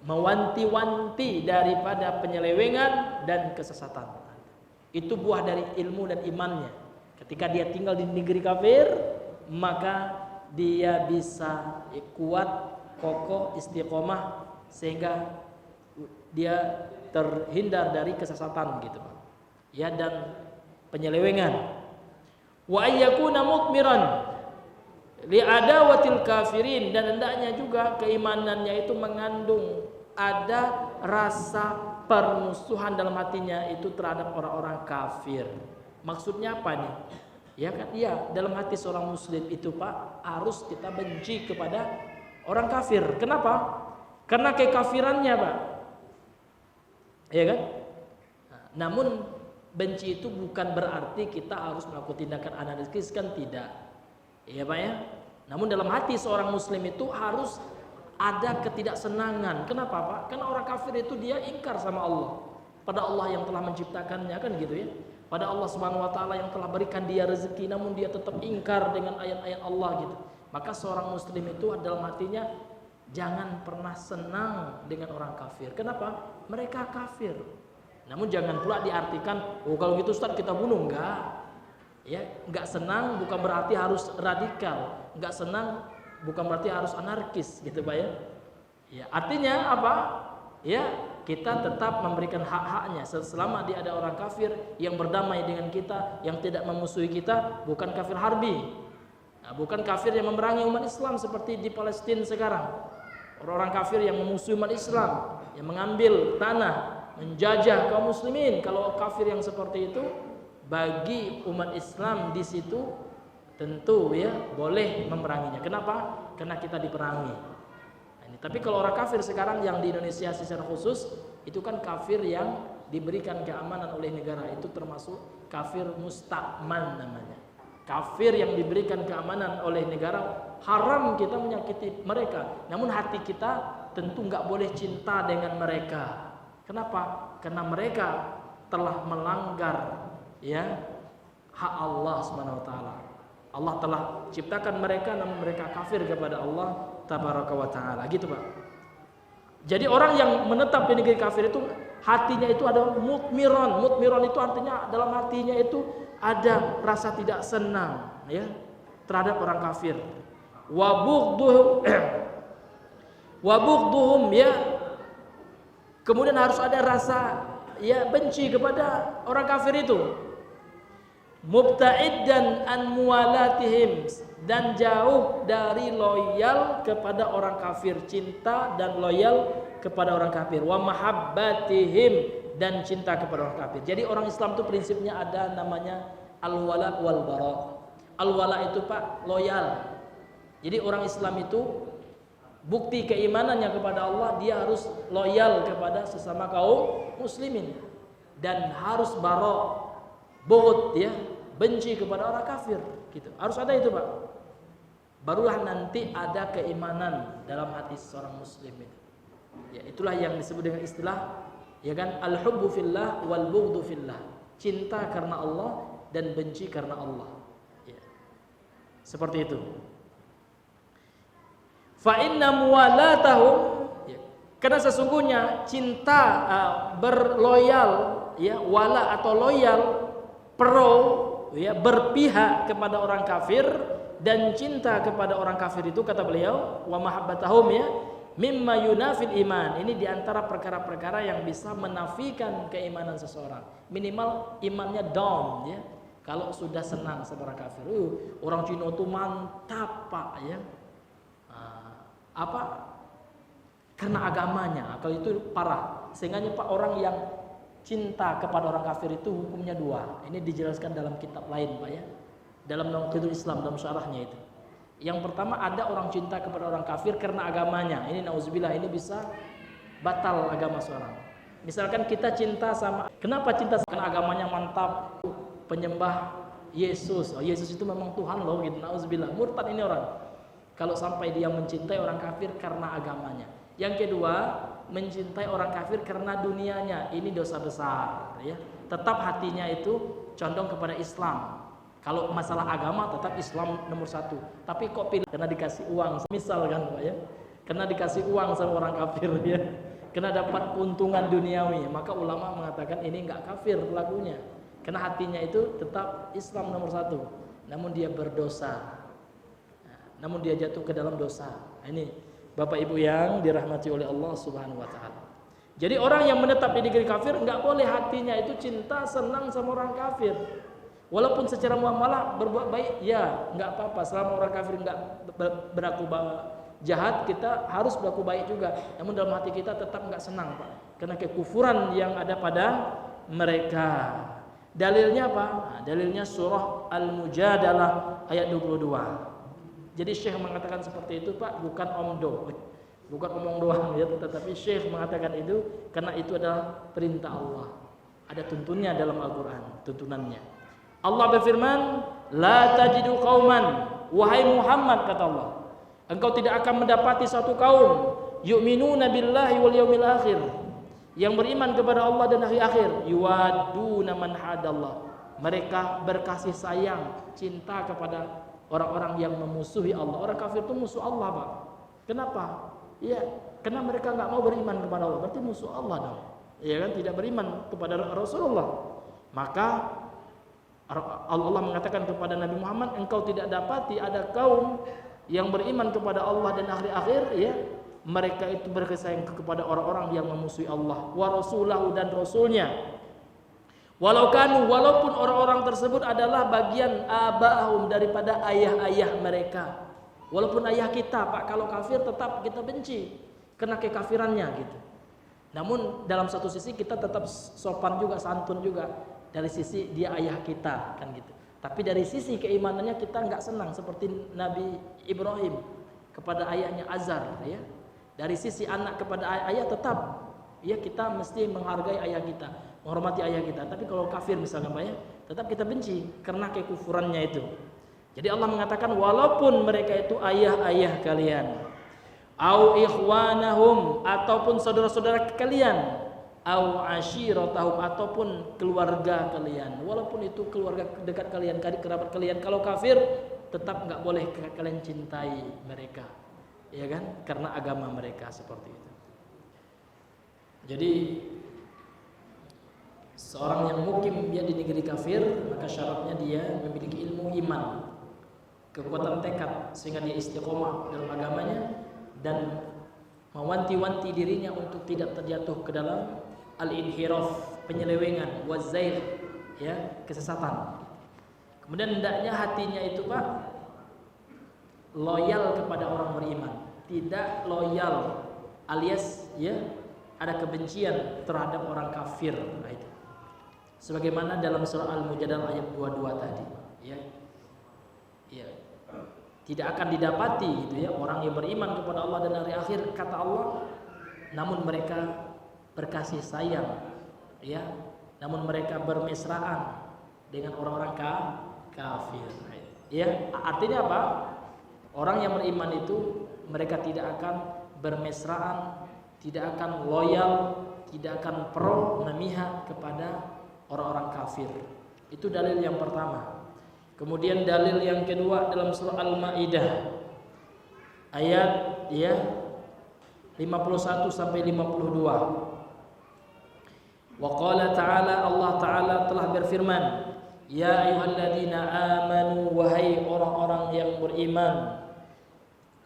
mewanti-wanti daripada penyelewengan dan kesesatan. Itu buah dari ilmu dan imannya, Ketika dia tinggal di negeri kafir, maka dia bisa kuat, kokoh, istiqomah, sehingga dia terhindar dari kesesatan gitu Pak. Ya, dan penyelewengan. Wa ayyakuna mutmiran li adawatil kafirin, dan hendaknya juga keimanannya itu mengandung ada rasa permusuhan dalam hatinya itu terhadap orang-orang kafir. Maksudnya apa nih? Ya kan, iya, dalam hati seorang muslim itu Pak harus kita benci kepada orang kafir. Kenapa? Karena kekafirannya Pak. Ya kan? Namun benci itu bukan berarti kita harus melakukan tindakan anarkis, kan tidak. Iya Pak ya. Namun dalam hati seorang muslim itu harus ada ketidaksenangan. Kenapa Pak? Karena orang kafir itu dia ingkar sama Allah, pada Allah yang telah menciptakannya, kan gitu ya. Pada Allah Subhanahu wa taala yang telah berikan dia rezeki, namun dia tetap ingkar dengan ayat-ayat Allah gitu. Maka seorang muslim itu dalam hatinya jangan pernah senang dengan orang kafir. Kenapa? Mereka kafir. Namun jangan pula diartikan, oh kalau gitu Ustaz kita bunuh. Enggak. Ya, enggak senang bukan berarti harus radikal. Enggak senang bukan berarti harus anarkis gitu Pak ya. Ya, artinya apa? Ya, kita tetap memberikan hak-haknya selama dia ada orang kafir yang berdamai dengan kita, yang tidak memusuhi kita, bukan kafir harbi. Nah, bukan kafir yang memerangi umat Islam seperti di Palestina sekarang. Orang-orang kafir yang memusuhi umat Islam, yang mengambil tanah, menjajah kaum muslimin. Kalau kafir yang seperti itu, bagi umat Islam di situ tentu ya boleh memeranginya. Kenapa? Karena kita diperangi. Tapi kalau orang kafir sekarang yang di Indonesia secara khusus itu kan kafir yang diberikan keamanan oleh negara, itu termasuk kafir musta'man namanya. Kafir yang diberikan keamanan oleh negara, haram kita menyakiti mereka. Namun hati kita tentu nggak boleh cinta dengan mereka. Kenapa? Karena mereka telah melanggar ya hak Allah Subhanahu wa taala. Allah telah ciptakan mereka namun mereka kafir kepada Allah tabaraka wa taala, gitu Pak. Jadi orang yang menetap di negeri kafir itu hatinya itu ada mutmiron. Mutmiron itu artinya dalam hatinya itu ada rasa tidak senang ya terhadap orang kafir. Wa bughdhuhum ya. Kemudian harus ada rasa ya benci kepada orang kafir itu. Mubta'iddan an muwalatihim, dan jauh dari loyal kepada orang kafir, cinta dan loyal kepada orang kafir. Wa mahabbatihim, dan cinta kepada orang kafir. Jadi orang Islam itu prinsipnya ada namanya al-wala wal bara. Al-wala itu Pak loyal. Jadi orang Islam itu bukti keimanannya kepada Allah, dia harus loyal kepada sesama kaum muslimin, dan harus bara, bughd ya, benci kepada orang kafir gitu. Harus ada itu Pak. Barulah nanti ada keimanan dalam hati seorang muslim itu. Ya, itulah yang disebut dengan istilah ya kan, al-hubbu fillah wal bughdhu fillah. Cinta karena Allah dan benci karena Allah. Ya. Seperti itu. Fa inna muwalatahum ya, karena sesungguhnya cinta berloyal ya, wala atau loyal, pro ya, berpihak kepada orang kafir dan cinta kepada orang kafir itu, kata beliau, wa mahabbatahum ya mimma yunafil iman. Ini diantara perkara-perkara yang bisa menafikan keimanan seseorang. Minimal imannya down ya. Kalau sudah senang sama orang kafir, orang Cina itu mantap Pak ya. Apa? Karena agamanya. Kalau itu parah. Sehingga Pak orang yang cinta kepada orang kafir itu hukumnya dua. Ini dijelaskan dalam kitab lain Pak ya. Dalam Naqidul Islam, dalam syarahnya itu. Yang pertama, ada orang cinta kepada orang kafir karena agamanya. Ini nauzubillah, ini bisa batal agama seorang. Misalkan kita cinta sama, kenapa cinta? Karena agamanya mantap, penyembah Yesus. Oh, Yesus itu memang Tuhan loh gitu. Nauzubillah, murtad ini orang. Kalau sampai dia mencintai orang kafir karena agamanya. Yang kedua, mencintai orang kafir karena dunianya. Ini dosa besar ya. Tetap hatinya itu condong kepada Islam. Kalau masalah agama tetap Islam nomor satu. Tapi kok pilih karena dikasih uang, misal kan Pak ya. Karena dikasih uang sama orang kafir ya. Karena dapat keuntungan duniawi, maka ulama mengatakan ini enggak kafir pelakunya. Karena hatinya itu tetap Islam nomor satu, namun dia berdosa, namun dia jatuh ke dalam dosa. Ini Bapak Ibu yang dirahmati oleh Allah Subhanahu wa taala. Jadi orang yang menetap di negeri kafir enggak boleh hatinya itu cinta senang sama orang kafir. Walaupun secara muamalah berbuat baik, ya enggak apa-apa selama orang kafir enggak berlaku jahat, kita harus berlaku baik juga. Namun dalam hati kita tetap enggak senang, Pak, karena kekufuran yang ada pada mereka. Dalilnya apa? Nah, dalilnya surah Al-Mujadalah ayat 22. Jadi Syekh mengatakan seperti itu, Pak, bukan omdo, bukan omong doang ya, tetapi Syekh mengatakan itu karena itu adalah perintah Allah. Ada tuntunnya dalam Al-Qur'an, tuntunannya. Allah berfirman, "La tajidu qauman", wahai Muhammad kata Allah, engkau tidak akan mendapati satu kaum yu'minuna billahi wal yaumil akhir, yang beriman kepada Allah dan hari akhir, yuwaduna man hadallah, mereka berkasih sayang, cinta kepada orang-orang yang memusuhi Allah. Orang kafir itu musuh Allah, Pak. Kenapa? Ya, karena mereka enggak mau beriman kepada Allah, berarti musuh Allah dong. Ya kan, tidak beriman kepada Rasulullah. Maka Allah mengatakan kepada Nabi Muhammad, engkau tidak dapati ada kaum yang beriman kepada Allah dan hari akhir, ya, mereka itu berkasih sayang kepada orang-orang yang memusuhi Allah wa rasulahu, dan rasulnya. Walaupun orang-orang tersebut adalah bagian abahum, daripada ayah-ayah mereka. Walaupun ayah kita, Pak, kalau kafir tetap kita benci karena kekafirannya gitu. Namun dalam satu sisi kita tetap sopan juga, santun juga, dari sisi dia ayah kita kan gitu. Tapi dari sisi keimanannya kita enggak senang, seperti Nabi Ibrahim kepada ayahnya Azar, ya. Dari sisi anak kepada ayah tetap, ya, kita mesti menghargai ayah kita, menghormati ayah kita. Tapi kalau kafir misalnya, Pak, ya, tetap kita benci karena kekufurannya itu. Jadi Allah mengatakan walaupun mereka itu ayah-ayah kalian, au ikhwanahum, ataupun saudara-saudara kalian, au ashiratahum, ataupun keluarga kalian, walaupun itu keluarga dekat kalian, kerabat kalian, kalau kafir tetap enggak boleh kalian cintai mereka, ya kan? Karena agama mereka seperti itu. Jadi seorang yang mukim dia di negeri kafir, maka syaratnya dia memiliki ilmu iman, kekuatan tekad, sehingga dia istiqomah dalam agamanya dan mewanti-wanti dirinya untuk tidak terjatuh ke dalam al-inhiraf, penyelewengan, wazair, ya, kesesatan. Kemudian hendaknya hatinya itu, Pak, loyal kepada orang beriman, tidak loyal alias, ya, ada kebencian terhadap orang kafir. Nah, itu sebagaimana dalam surah Al-Mujadalah ayat 22 tadi, ya. Ya. Tidak akan didapati gitu, ya, orang yang beriman kepada Allah dan hari akhir, kata Allah, namun mereka berkasih sayang, ya, namun mereka bermesraan dengan orang-orang kafir. Ya, artinya apa? Orang yang beriman itu mereka tidak akan bermesraan, tidak akan loyal, tidak akan pro memihak kepada orang-orang kafir. Itu dalil yang pertama. Kemudian dalil yang kedua dalam surah Al-Maidah ayat, ya, 51 sampai 52. Wa qala ta'ala, Allah Ta'ala telah berfirman, ya ayyuhalladzina amanu, wahai orang-orang yang beriman,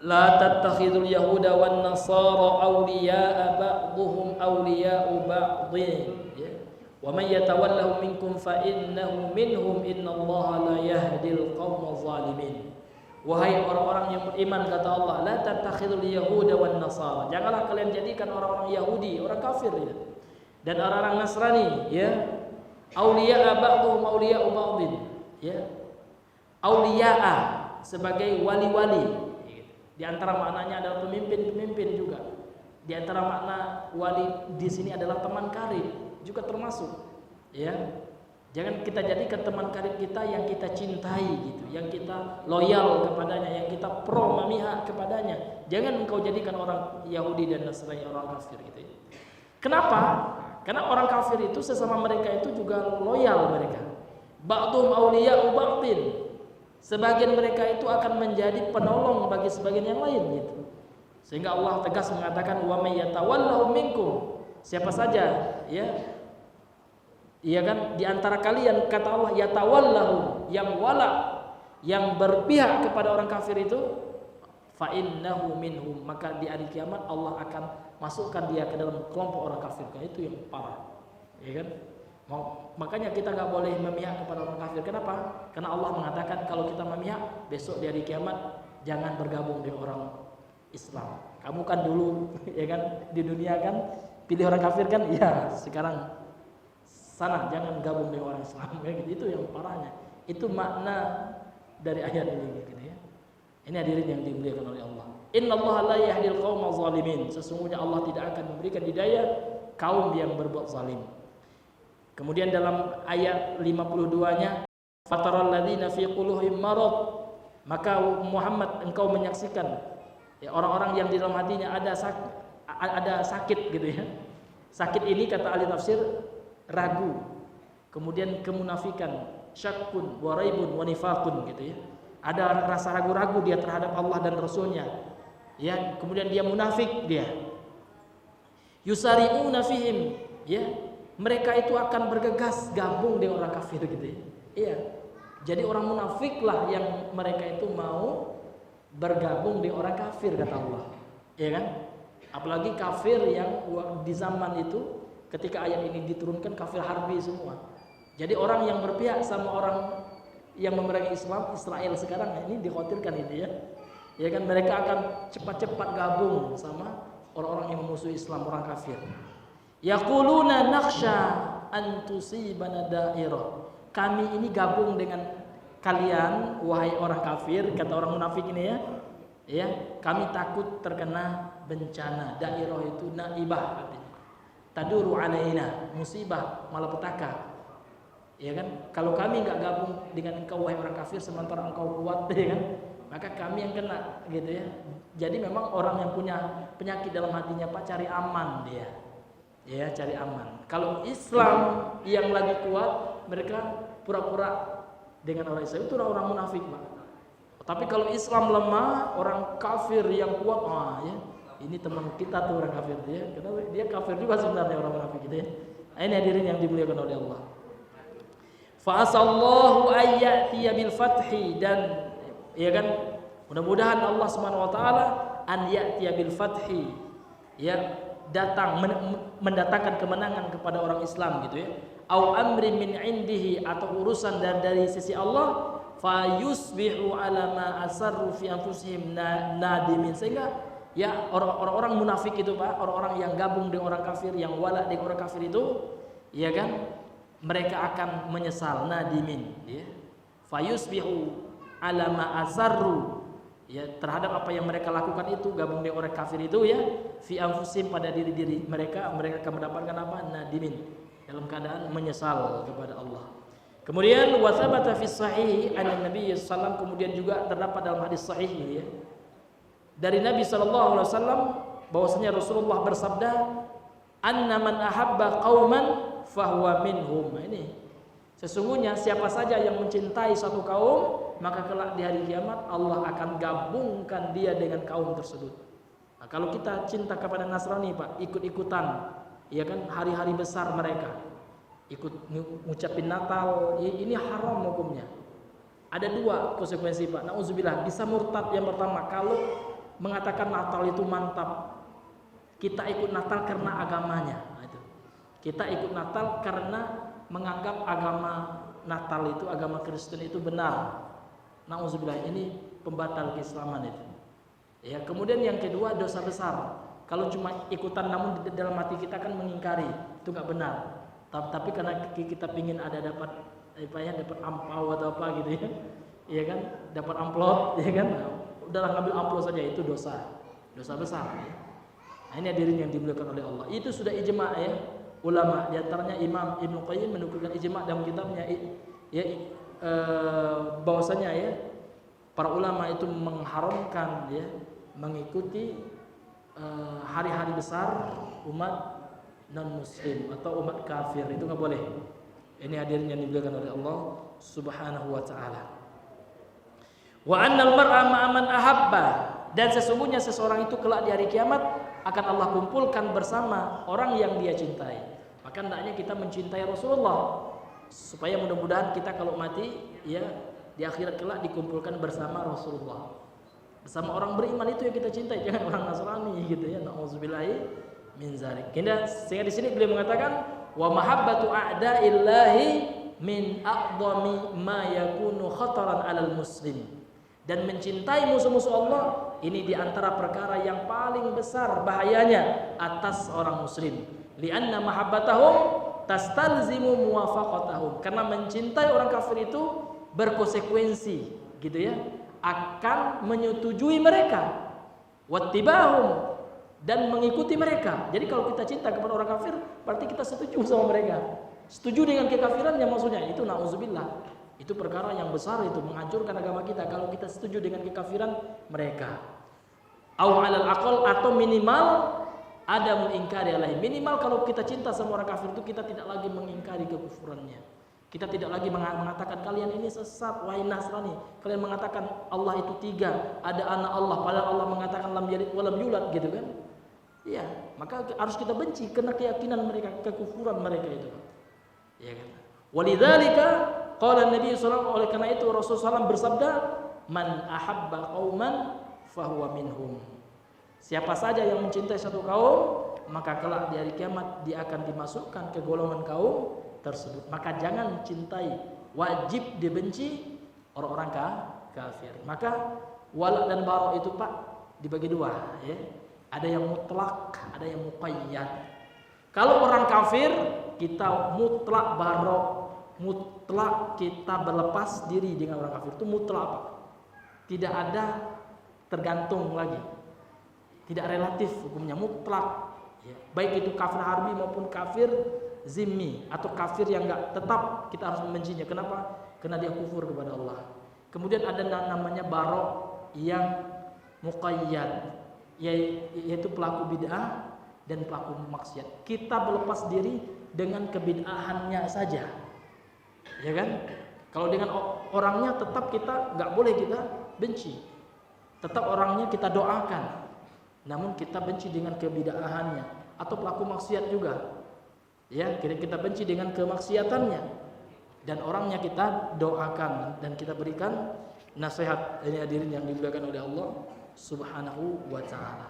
la tattakhidul yahuda wan nasara awliya'a ba'dhum awliya'u ba'dhin, wa man yatawallahu minkum fa innahu minhum, innallaha la yahdil qaumadh zalimin. Wahai orang-orang yang beriman, kata Allah, la tattakhidul yahuda wan nasara, janganlah kalian jadikan orang-orang Yahudi, orang kafir, ya, dan orang-orang Nasrani, ya, auliya'a ba'dhum awliya'u ba'dhin, ya, auliya'a sebagai wali-wali. Di antara maknanya adalah pemimpin-pemimpin juga. Di antara makna wali di sini adalah teman karib juga termasuk, ya. Jangan kita jadikan teman karib kita yang kita cintai gitu, yang kita loyal kepadanya, yang kita pro memihak kepadanya. Jangan engkau jadikan orang Yahudi dan Nasrani orang kafir gitu, ya. Kenapa? Karena orang kafir itu sesama mereka itu juga loyal mereka. Ba'dhum awliya'u ba'dhin. Sebagian mereka itu akan menjadi penolong bagi sebagian yang lain gitu. Sehingga Allah tegas mengatakan wa may yatawallahu minkum, siapa saja, ya, Iya kan, di antara kalian kata Allah yatawallahum, yang wala, yang berpihak kepada orang kafir itu, fa innahu minhum, maka di hari kiamat Allah akan masukkan dia ke dalam kelompok orang kafir. Itu yang parah. Ya kan? Makanya kita nggak boleh memihak kepada orang kafir. Kenapa? Karena Allah mengatakan kalau kita memihak, besok di hari kiamat jangan bergabung dengan orang Islam. Kamu kan dulu ya kan di dunia kan pilih orang kafir kan? Ya, sekarang sana jangan gabung dengan orang Islam. Itu yang parahnya. Itu makna dari ayat ini gitu ya. Ini hadirin yang dimuliakan oleh Allah. Innallaha la yahdil qaumaz zalimin. Sesungguhnya Allah tidak akan memberikan hidayah kaum yang berbuat zalim. Kemudian dalam ayat 52-nya, fataral ladzina fi qulubihim marad, maka Muhammad engkau menyaksikan ya, orang-orang yang di dalam hatinya ada sakit gitu ya. Sakit ini kata ahli tafsir ragu, kemudian kemunafikan, syakkun, waraibun, wanifakun gitu ya. Ada rasa ragu-ragu dia terhadap Allah dan Rasulnya ya, kemudian dia munafik dia. Yusari'una fihim ya, mereka itu akan bergegas gabung dengan orang kafir gitu ya. Iya. Jadi orang munafik lah yang mereka itu mau bergabung dengan orang kafir kata Allah. Iya kan? Apalagi kafir yang di zaman itu ketika ayat ini diturunkan kafir harbi semua. Jadi orang yang berpihak sama orang yang memerangi Islam, Israel sekarang ini dikhawatirkan itu ya. Ya kan, mereka akan cepat-cepat gabung sama orang-orang yang memusuhi Islam, orang kafir. Yaquluna nakhsha an tusibana dairah. Kami ini gabung dengan kalian wahai orang kafir, kata orang munafik ini ya. Ya, kami takut terkena bencana. Dairah itu naibah artinya. Taduru alaina, musibah, malapetaka. Ya kan? Kalau kami enggak gabung dengan engkau wahai orang kafir sementara engkau kuat ya kan? Maka kami yang kena gitu ya. Jadi memang orang yang punya penyakit dalam hatinya Pak, cari aman dia. Ya, cari aman. Kalau Islam yang lagi kuat, mereka pura-pura dengan orang Islam, itu orang munafik, Pak. Tapi kalau Islam lemah, orang kafir yang kuat, ya, ini teman kita tuh orang kafir dia. Karena dia kafir juga sebenarnya orang munafik gitu ya. Ini hadirin yang dimuliakan oleh Allah. Fa asallahu ayyatiya bil fathi, dan ya kan, mudah-mudahan Allah Subhanahu wa taala an ya'tiya bil fathi, ya, datang mendatangkan kemenangan kepada orang Islam gitu ya. Au amri min indihi, atau urusan dari sisi Allah, fa yusbihu ala ma asarru fi anfusihim nadimin, sehingga ya orang-orang munafik itu Pak, orang-orang yang gabung dengan orang kafir, yang wala dengan orang kafir itu, ya kan, mereka akan menyesal, nadimin ya. Fa yusbihu ala ma asarru, ya, terhadap apa yang mereka lakukan itu, gabung dengan orang kafir itu ya, fi anfusihim, pada diri-diri mereka akan mendapatkan apa? Nadimin, dalam keadaan menyesal kepada Allah. Kemudian wa tsabata fi sahih an Nabi sallallahu, kemudian juga terdapat dalam hadis sahih ya, dari Nabi sallallahu alaihi wasallam bahwasanya Rasulullah bersabda, anna man ahabba qauman fahuwa minhum. Ini sesungguhnya siapa saja yang mencintai suatu kaum, maka kelak di hari kiamat Allah akan gabungkan dia dengan kaum tersebut. Nah, kalau kita cinta kepada Nasrani Pak, ikut-ikutan, ya kan, hari-hari besar mereka, ikut ngucapin Natal, ini haram hukumnya. Ada dua konsekuensi Pak, nauzubillah, bisa murtad. Yang pertama, kalau mengatakan Natal itu mantap, kita ikut Natal karena agamanya. Nah, itu. Kita ikut Natal karena menganggap agama Natal itu, agama Kristen itu benar. Nauzubillah, ini pembatal keislaman itu. Ya, kemudian yang kedua, dosa besar. Kalau cuma ikutan namun di dalam hati kita kan mengingkari, itu nggak benar. Tapi karena kita pingin ada dapat ampau atau apa gitu ya, ya kan, dapat amplop, ya kan, udahlah ngambil amplop saja, itu dosa besar. Ya. Nah, ini hadirin yang dimuliakan oleh Allah. Itu sudah ijma ya, ulama, di antaranya Imam Ibnu Qayyim menukilkan ijma dalam kitabnya ya, bahwasanya ya, para ulama itu mengharamkan ya, mengikuti hari-hari besar umat non muslim atau umat kafir, itu nggak boleh. Ini hadirin yang dimuliakan oleh Allah Subhanahu wa taala. Wa annal mar'a ma'a man ahabba, dan sesungguhnya seseorang itu kelak di hari kiamat akan Allah kumpulkan bersama orang yang dia cintai. Maka hendaknya kita mencintai Rasulullah supaya mudah-mudahan kita kalau mati ya di akhirat kelak dikumpulkan bersama Rasulullah. Bersama orang beriman itu yang kita cintai, jangan orang Nasrani gitu ya. Nauzubillahi min zalik. Sehingga di sini beliau mengatakan wa mahabbatu a'da'illahi min a'dhami ma yakunu khataran 'alal muslim. Dan mencintai musuh-musuh Allah ini di antara perkara yang paling besar bahayanya atas orang muslim. Li'anna mahabbatahum tastalzimu muwafaqatahum. Karena mencintai orang kafir itu berkonsekuensi, gitu ya, akan menyetujui mereka, wattibahum, dan mengikuti mereka. Jadi kalau kita cinta kepada orang kafir, berarti kita setuju sama mereka. Setuju dengan kekafirannya maksudnya. Itu na'udzubillah. Itu perkara yang besar, itu menghancurkan agama kita kalau kita setuju dengan kekafiran mereka. Au 'alal aqal, atau minimal ada mengingkari alaihi. Minimal kalau kita cinta sama orang kafir itu kita tidak lagi mengingkari kekufurannya. Kita tidak lagi mengatakan kalian ini sesat, wahai Nasrani. Kalian mengatakan Allah itu 3, ada anak Allah, padahal Allah mengatakan lam yalid wa lam yulad, gitu kan? Iya, maka harus kita benci karena keyakinan mereka, kekufuran mereka itu. Ya kan? Walidzalika qala Nabi sallallahu, oleh karena itu Rasulullah SAW bersabda, man ahabba qauman fahuwa minhum. Siapa saja yang mencintai satu kaum, maka kelak di hari kiamat dia akan dimasukkan ke golongan kaum tersebut. Maka jangan cintai, wajib dibenci orang-orang kafir. Maka wala dan bara itu Pak dibagi dua, ya. Ada yang mutlak, ada yang muqayyad. Kalau orang kafir kita mutlak bara, mutlak kita berlepas diri dengan orang kafir, itu mutlak Pak. Tidak ada tergantung lagi. Tidak relatif hukumnya, mutlak. Ya. Baik itu kafir harbi maupun kafir zimmi atau kafir yang enggak, tetap kita harus membencinya. Kenapa? Karena dia kufur kepada Allah. Kemudian ada namanya barok yang muqayyad, yaitu pelaku bid'ah dan pelaku maksiat. Kita berlepas diri dengan kebid'ahannya saja, ya kan? Kalau dengan orangnya tetap kita nggak boleh kita benci, tetap orangnya kita doakan, namun kita benci dengan kebid'ahannya. Atau pelaku maksiat juga, ya, kita benci dengan kemaksiatannya, dan orangnya kita doakan dan kita berikan nasihat. Ini hadirin yang dimuliakan oleh Allah Subhanahu wa ta'ala.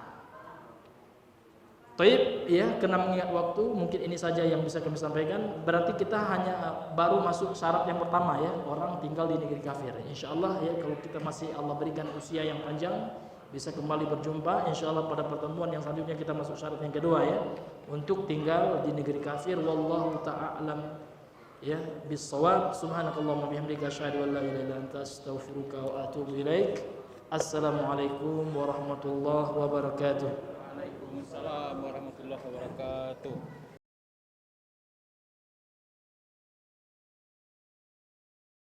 Taib, ya, kena mengingat waktu, mungkin ini saja yang bisa kami sampaikan. Berarti kita hanya baru masuk syarat yang pertama, ya, orang tinggal di negeri kafir. Insyaallah, ya, kalau kita masih Allah berikan usia yang panjang, bisa kembali berjumpa insyaallah pada pertemuan yang selanjutnya. Kita masuk syarat yang kedua, ya, untuk tinggal di negeri kafir. Wallahu ta'ala, ya, bis-shawab. Subhanakallahumma bihamdika asyhadu an la ilaha illa anta astaghfiruka wa atubu ilaik. Assalamualaikum warahmatullahi wabarakatuh. Waalaikumsalam warahmatullahi wabarakatuh.